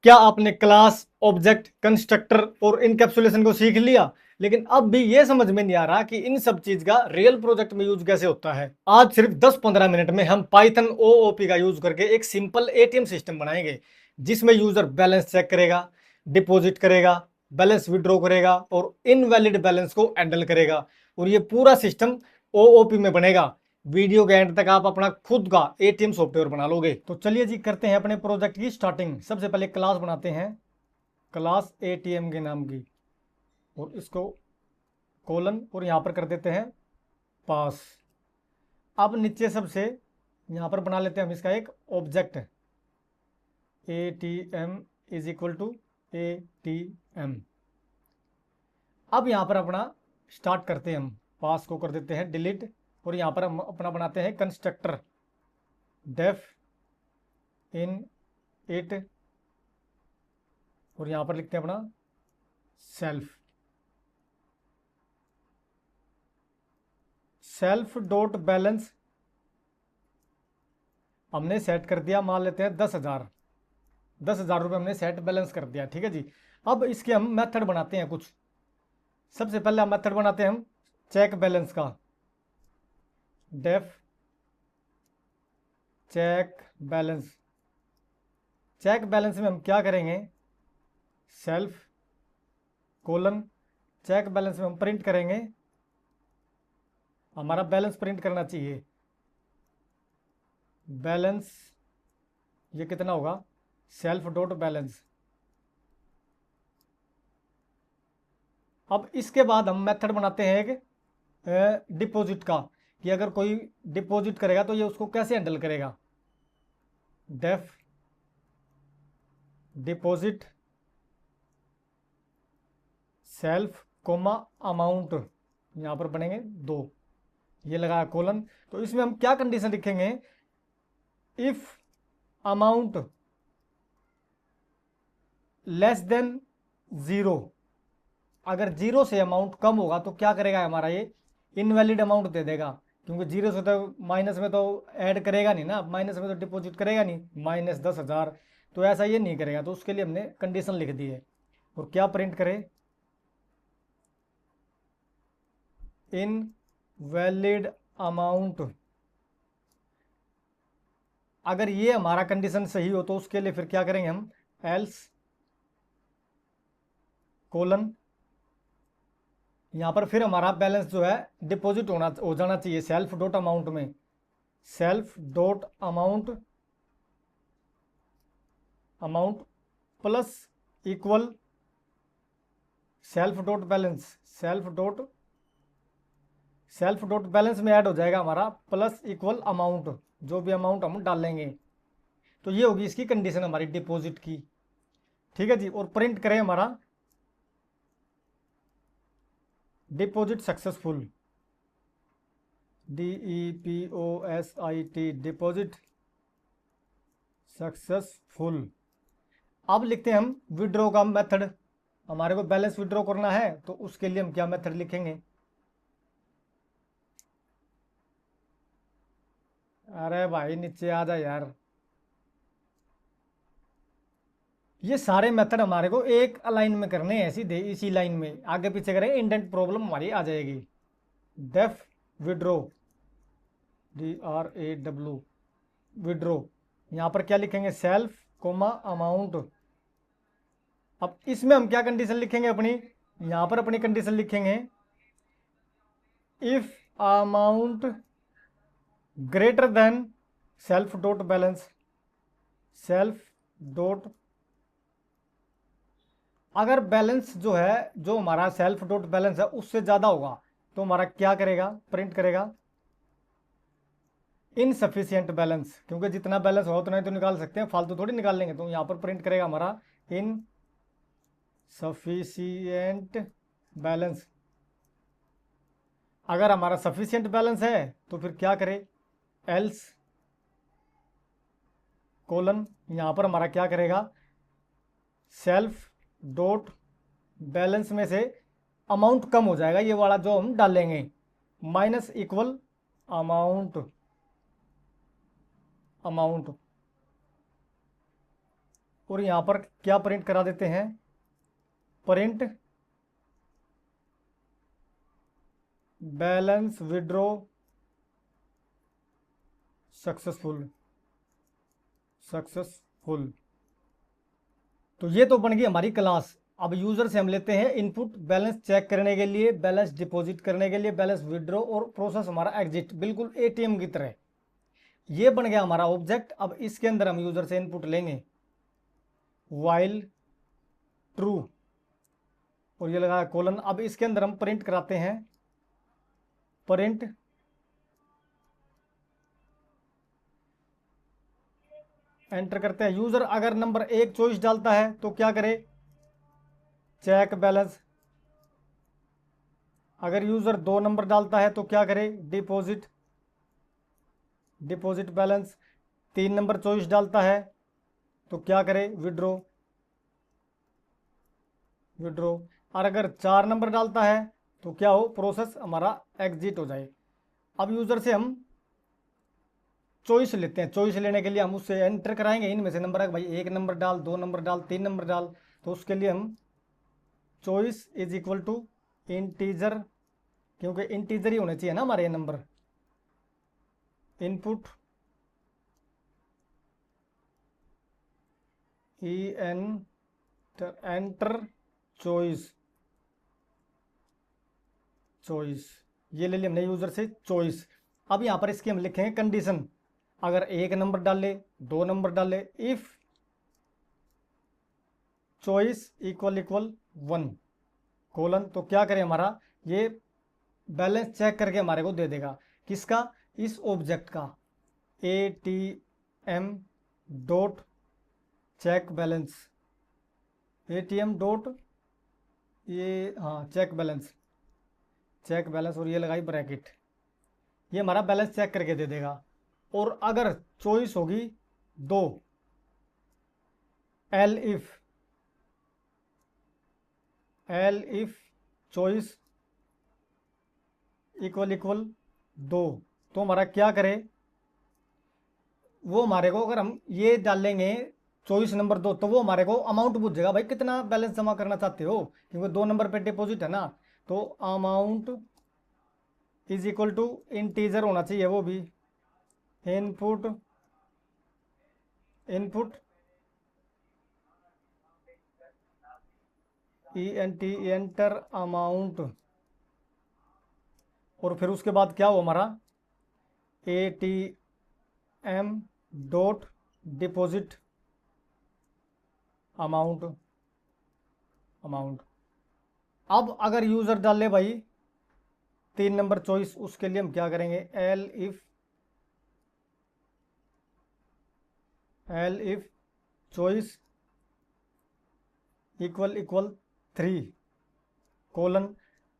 क्या आपने class, object, constructor और इनकैप्सुलेशन को सीख लिया, लेकिन अब भी ये समझ में नहीं आ रहा कि इन सब चीज का रियल प्रोजेक्ट में यूज कैसे होता है। आज सिर्फ 10-15 मिनट में हम पाइथन ओओपी का यूज करके एक सिंपल एटीएम सिस्टम बनाएंगे, जिसमें यूजर बैलेंस चेक करेगा, डिपॉजिट करेगा, बैलेंस विड्रॉ करेगा और इनवैलिड बैलेंस को हैंडल करेगा। और ये पूरा सिस्टम ओओपी में बनेगा। वीडियो के एंड तक आप अपना खुद का एटीएम सॉफ्टवेयर बना लोगे। तो चलिए जी, करते हैं अपने प्रोजेक्ट की स्टार्टिंग। सबसे पहले क्लास बनाते हैं, क्लास एटीएम के नाम की, और इसको कोलन और यहाँ पर कर देते हैं पास। अब नीचे सबसे यहाँ पर बना लेते हैं हम इसका एक object, ATM is equal to ATM. अब यहाँ पर अपना स्टार्ट करते हैं, हम पास को कर देते हैं डिलीट, और यहाँ पर हम अपना बनाते हैं कंस्ट्रक्टर, डेफ इन इट, और यहाँ पर लिखते हैं अपना सेल्फ। सेल्फ डॉट बैलेंस हमने सेट कर दिया, मान लेते हैं 10,000। 10,000 रुपये हमने सेट बैलेंस कर दिया, ठीक है जी। अब इसके हम मेथड बनाते हैं कुछ। सबसे पहले हम मेथड बनाते हैं हम चेक बैलेंस का, def check balance. Check balance में हम क्या करेंगे, सेल्फ कोलन चेक बैलेंस में हम प्रिंट करेंगे, हमारा बैलेंस प्रिंट करना चाहिए। बैलेंस ये कितना होगा, सेल्फ डॉट बैलेंस। अब इसके बाद हम मेथड बनाते हैं एक डिपॉजिट का, कि अगर कोई डिपॉजिट करेगा तो ये उसको कैसे हैंडल करेगा। Def deposit self comma amount, यहाँ पर बनेंगे 2, ये लगाया कोलन। तो इसमें हम क्या कंडीशन लिखेंगे, इफ अमाउंट लेस देन 0। अगर 0 से अमाउंट कम होगा तो क्या करेगा हमारा ये, इनवैलिड अमाउंट दे देगा, क्योंकि 0 से तो माइनस में तो ऐड करेगा नहीं ना, माइनस में तो डिपॉजिट करेगा नहीं, -10,000, तो ऐसा ये नहीं करेगा। तो उसके लिए हमने कंडीशन लिख दी है। और क्या प्रिंट करें, इनवैलिड अमाउंट। अगर ये हमारा कंडीशन सही हो तो उसके लिए फिर क्या करेंगे हम, एल्स कोलन, यहाँ पर फिर हमारा बैलेंस जो है डिपॉजिट हो जाना चाहिए सेल्फ डॉट अमाउंट में, self dot amount amount plus equal self dot balance. Self dot balance में ऐड हो जाएगा हमारा प्लस इक्वल अमाउंट, जो भी अमाउंट हम डालेंगे। तो ये होगी इसकी कंडीशन हमारी डिपॉजिट की, ठीक है जी। और प्रिंट करें हमारा deposit successful, DEPOSIT deposit successful. अब लिखते हैं हम विड्रॉ का मेथड। हमारे को बैलेंस विड्रॉ करना है तो उसके लिए हम क्या मेथड लिखेंगे, अरे भाई नीचे आ जा यार। ये सारे मेथड हमारे को एक लाइन में करने हैं, सीधे इसी लाइन में, आगे पीछे करेंगे इंडेंट प्रॉब्लम हमारी आ जाएगी। डेफ विड्रॉ, DRAW विड्रॉ, यहाँ पर क्या लिखेंगे, सेल्फ कोमा अमाउंट। अब इसमें हम क्या कंडीशन लिखेंगे अपनी, यहाँ पर अपनी कंडीशन लिखेंगे, if amount greater than self dot balance, self dot, अगर बैलेंस जो है, जो हमारा सेल्फ डॉट बैलेंस है उससे ज़्यादा होगा तो हमारा क्या करेगा, प्रिंट करेगा इनसफिशियंट बैलेंस, क्योंकि जितना बैलेंस हो उतना ही तो निकाल सकते हैं, फालतू थोड़ी निकाल लेंगे। तो यहाँ पर प्रिंट करेगा हमारा इनसफिशियंट बैलेंस। अगर हमारा सफिशियंट बैलेंस है तो फिर क्या करें, एल्स कोलन, यहाँ पर हमारा क्या करेगा, सेल्फ डॉट बैलेंस में से अमाउंट कम हो जाएगा, ये वाला जो हम डालेंगे, माइनस इक्वल अमाउंट अमाउंट और यहाँ पर क्या प्रिंट करा देते हैं, प्रिंट बैलेंस विड्रॉ सक्सेसफुल। तो ये तो बन गई हमारी क्लास। अब यूजर से हम लेते हैं इनपुट बैलेंस चेक करने के लिए, बैलेंस डिपॉजिट करने के लिए, बैलेंस विड्रॉ और प्रोसेस हमारा एग्जिट, बिल्कुल एटीएम की तरह। ये बन गया हमारा ऑब्जेक्ट। अब इसके अंदर हम यूजर से इनपुट लेंगे वाइल ट्रू और ये लगा कोलन। अब इसके अंदर हम प्रिंट कराते हैं, प्रिंट एंटर करते हैं। यूजर अगर नंबर 1 चॉइस डालता है तो क्या करे, चेक बैलेंस। अगर यूजर 2 नंबर डालता है तो क्या करे, डिपॉजिट बैलेंस। 3 नंबर चॉइस डालता है तो क्या करे, विड्रॉ। और अगर 4 नंबर डालता है तो क्या हो, प्रोसेस हमारा एग्जिट हो जाए। अब यूजर से हम चॉइस लेते हैं। चॉइस लेने के लिए हम उससे एंटर कराएंगे इनमें से नंबर है भाई, 1 नंबर डाल, 2 नंबर डाल, 3 नंबर डाल। तो उसके लिए हम choice is equal to integer, क्योंकि इंटीजर ही होने चाहिए ना हमारे ये नंबर। इनपुट एंटर चॉइस ये ले लिया हमने यूजर से चॉइस। अब यहाँ पर इसकी हम लिखेंगे कंडीशन। अगर 1 नंबर डाले, 2 नंबर डाले, इफ चॉइस इक्वल 1 कोलन, तो क्या करें, हमारा ये बैलेंस चेक करके हमारे को दे देगा। किसका, इस ऑब्जेक्ट का, ATM dot check balance, ATM dot ये हाँ चेक बैलेंस और ये लगाई ब्रैकेट, ये हमारा बैलेंस चेक करके दे देगा। और अगर चॉइस होगी 2, एल इफ चॉइस इक्वल 2, तो हमारा क्या करे, वो हमारे को, अगर हम ये डालेंगे चॉइस नंबर 2, तो वो हमारे को अमाउंट पूछेगा भाई कितना बैलेंस जमा करना चाहते हो, क्योंकि 2 नंबर पे डिपॉजिट है ना। तो amount is equal to integer होना चाहिए, वो भी इनपुट एंटर अमाउंट। और फिर उसके बाद क्या हो हमारा, ATM डॉट डिपॉजिट अमाउंट। अब अगर यूजर डाल ले भाई 3 नंबर चॉइस, उसके लिए हम क्या करेंगे, L if choice equal 3 colon.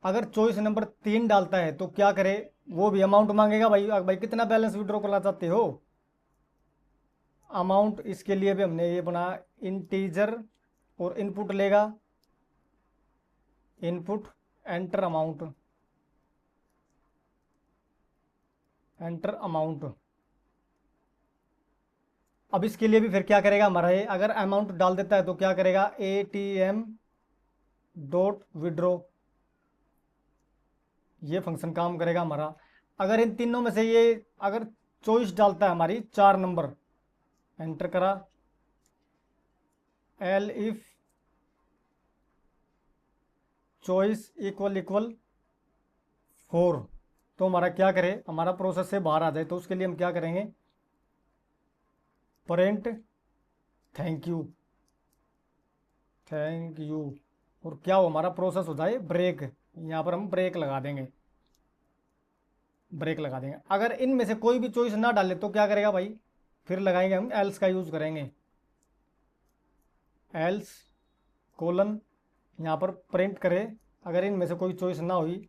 अगर चॉइस नंबर 3 डालता है तो क्या करे, वो भी अमाउंट मांगेगा भाई कितना बैलेंस विड्रॉ करना चाहते हो, अमाउंट। इसके लिए भी हमने ये बना इंटीजर और इनपुट लेगा, इनपुट एंटर अमाउंट। अब इसके लिए भी फिर क्या करेगा हमारा, ये अगर अमाउंट डाल देता है तो क्या करेगा, ATM डॉट विड्रॉ, ये फंक्शन काम करेगा हमारा। अगर इन तीनों में से ये अगर चॉइस डालता है हमारी 4 नंबर, एंटर करा, एल इफ चॉइस इक्वल 4, तो हमारा क्या करे, हमारा प्रोसेस से बाहर आ जाए। तो उसके लिए हम क्या करेंगे, प्रिंट थैंक यू, और क्या हो, हमारा प्रोसेस हो जाए ब्रेक। यहाँ पर हम ब्रेक लगा देंगे। अगर इनमें से कोई भी चॉइस ना डाले तो क्या करेगा भाई, फिर लगाएंगे हम एल्स का यूज करेंगे, एल्स कोलन, यहाँ पर प्रिंट करे अगर इनमें से कोई चॉइस ना हुई,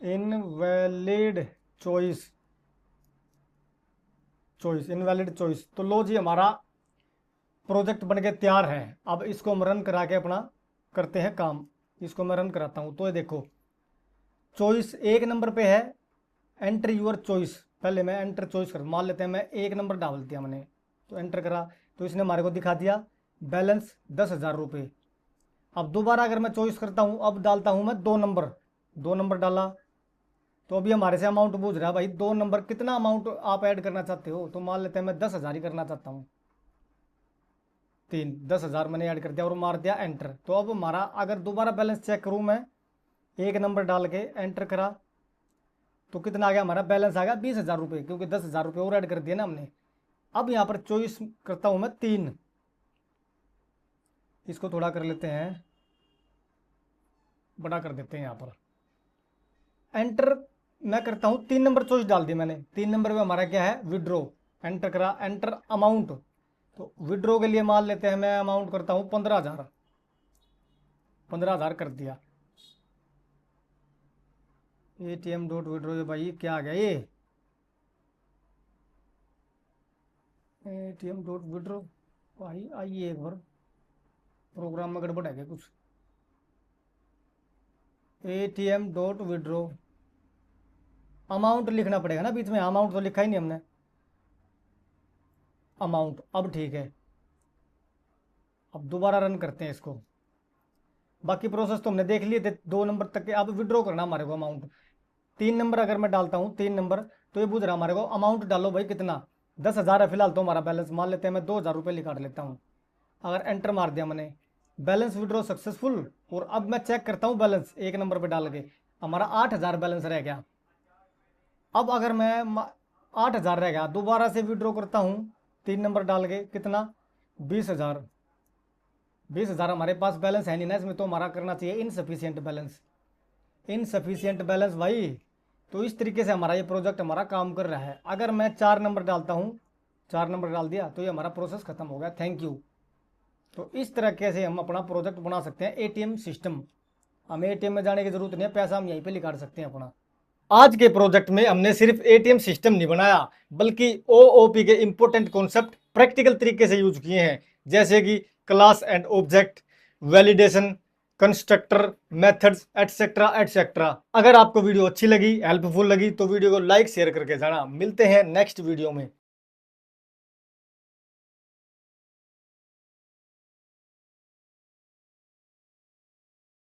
इनवैलिड चॉइस। तो लो जी, हमारा प्रोजेक्ट बन के तैयार है। अब इसको हम रन करा के अपना करते हैं काम। इसको मैं रन कराता हूँ। तो ये देखो, चॉइस 1 नंबर पे है, एंटर यूर चॉइस। पहले मैं एंटर चॉइस कर मान लेते हैं, मैं 1 नंबर डाल दिया मैंने, तो एंटर करा। तो इसने हमारे को दिखा दिया बैलेंस 10,000 रुपये। अब दोबारा अगर मैं चॉइस करता हूँ, अब डालता हूँ मैं 2 नंबर डाला, तो अभी हमारे से अमाउंट पूछ रहा है भाई 2 नंबर कितना अमाउंट आप ऐड करना चाहते हो। तो मान लेते हैं मैं 10,000 ही करना चाहता हूँ। 10,000 मैंने ऐड कर दिया और मार दिया एंटर। तो अब हमारा अगर दोबारा बैलेंस चेक करूँ मैं, 1 नंबर डाल के एंटर करा तो कितना आ गया हमारा बैलेंस आ गया 20,000 रुपये, क्योंकि 10,000 रुपये और ऐड कर दिया ना हमने। अब यहाँ पर चॉइस करता हूँ मैं 3, इसको थोड़ा कर लेते हैं, बड़ा कर देते हैं यहाँ पर। एंटर मैं करता हूँ, 3 नंबर चॉइस डाल दी मैंने। 3 नंबर में हमारा क्या है विड्रो, एंटर करा, एंटर अमाउंट। तो विड्रो के लिए मान लेते हैं मैं अमाउंट करता हूँ 15,000, 15,000 कर दिया। ATM डॉट विड्रो, भाई क्या आ गया ये, ATM डॉट विड्रो। भाई आइए एक बार, प्रोग्राम में गड़बड़ है क्या कुछ। ATM डॉट विड्रो, अमाउंट लिखना पड़ेगा ना बीच में, अमाउंट तो लिखा ही नहीं हमने, अमाउंट। अब ठीक है, अब दोबारा रन करते हैं इसको। बाकी प्रोसेस तो हमने देख लिए थे 2 नंबर तक के। अब विड्रॉ करना हमारे को अमाउंट। 3 नंबर अगर मैं डालता हूँ 3 नंबर, तो ये पूछ रहा हमारे को अमाउंट डालो भाई कितना, 10,000 है फिलहाल तो हमारा बैलेंस। मान लेते हैं मैं 2,000 रुपये निकाल लेता हूँ। अगर एंटर मार दिया मैंने, बैलेंस विड्रॉ सक्सेसफुल। और अब मैं चेक करता हूँ बैलेंस 1 नंबर पे डाल के, हमारा 8,000 बैलेंस रह गया। अब अगर मैं 8,000 रह गया, दोबारा से विड्रॉ करता हूँ 3 नंबर डाल के, कितना 20,000। 20,000 हमारे पास बैलेंस है नहीं ना इसमें, तो हमारा करना चाहिए इनसफिशियंट बैलेंस, इनसफिशियंट बैलेंस भाई। तो इस तरीके से हमारा ये प्रोजेक्ट हमारा काम कर रहा है। अगर मैं 4 नंबर डालता हूँ, 4 नंबर डाल दिया, तो ये हमारा प्रोसेस खत्म हो गया, थैंक यू। तो इस तरीके से हम अपना प्रोजेक्ट बना सकते हैं। ATM सिस्टम, हमें ATM में जाने की जरूरत नहीं है, पैसा हम यहीं पे निकाल सकते हैं अपना। आज के प्रोजेक्ट में हमने सिर्फ ATM सिस्टम नहीं बनाया, बल्कि OOP के इंपॉर्टेंट कॉन्सेप्ट प्रैक्टिकल तरीके से यूज किए हैं, जैसे कि class and object, validation, constructor, methods, etcetera etcetera. अगर आपको वीडियो अच्छी लगी, हेल्पफुल लगी, तो वीडियो को लाइक शेयर करके जाना। मिलते हैं नेक्स्ट वीडियो में।